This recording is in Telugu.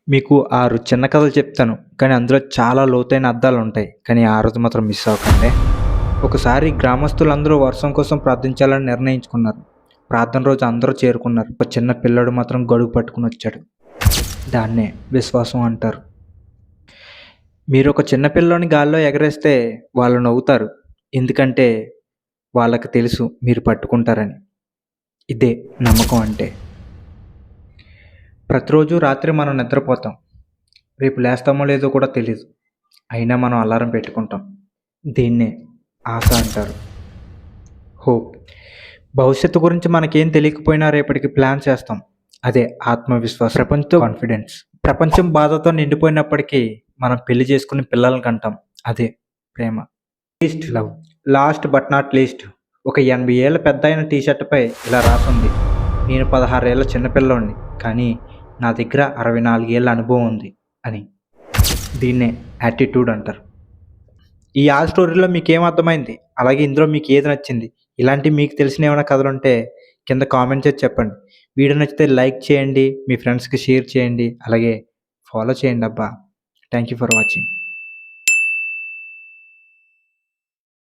మీకు 6 చిన్న కథలు చెప్తాను. కానీ అందులో చాలా లోతైన అర్థాలుంటాయి. కానీ ఆ రోజు మాత్రం మిస్ అవ్వకండి. ఒకసారి గ్రామస్తులందరూ వర్షం కోసం ప్రార్థించాలని నిర్ణయించుకున్నారు. ప్రార్థన రోజు అందరూ చేరుకున్నారు. ఒక చిన్న పిల్లోడు మాత్రం గొడుగు పట్టుకొని వచ్చాడు. దాన్నే విశ్వాసం అంటారు. మీరు ఒక చిన్న పిల్లోని గాల్లో ఎగరేస్తే వాళ్ళు నవ్వుతారు. ఎందుకంటే వాళ్ళకి తెలుసు మీరు పట్టుకుంటారని. ఇదే నమ్మకం అంటే. ప్రతిరోజు రాత్రి మనం నిద్రపోతాం. రేపు లేస్తామో లేదో కూడా తెలీదు. అయినా మనం అలారం పెట్టుకుంటాం. దీన్నే ఆశ అంటారు. హోప్. భవిష్యత్తు గురించి మనకేం తెలియకపోయినా రేపటికి ప్లాన్ చేస్తాం. అదే ఆత్మవిశ్వాసం. ప్రపంచంతో కాన్ఫిడెన్స్. ప్రపంచం బాధతో నిండిపోయినప్పటికీ మనం పెళ్లి చేసుకుని పిల్లల్ని కంటాం. అదే ప్రేమ. Least love. Last but not least. ఒక 80 ఏళ్ళ పెద్దాయన టీషర్ట్పై ఇలా రాసుంది: నేను 16 ఏళ్ళ చిన్నపిల్లోడిని, కానీ నా దగ్గర 64 ఏళ్ళ అనుభవం ఉంది అని. దీన్నే యాటిట్యూడ్ అంటారు. ఈ స్టోరీలో మీకేం అర్థమైంది? అలాగే ఇందులో మీకు ఏది నచ్చింది? ఇలాంటివి మీకు తెలిసిన ఏమైనా కథలుంటే కింద కామెంట్ చేసి చెప్పండి. వీడియో నచ్చితే లైక్ చేయండి, మీ ఫ్రెండ్స్కి షేర్ చేయండి, అలాగే ఫాలో చేయండి అబ్బా. Thank you for watching.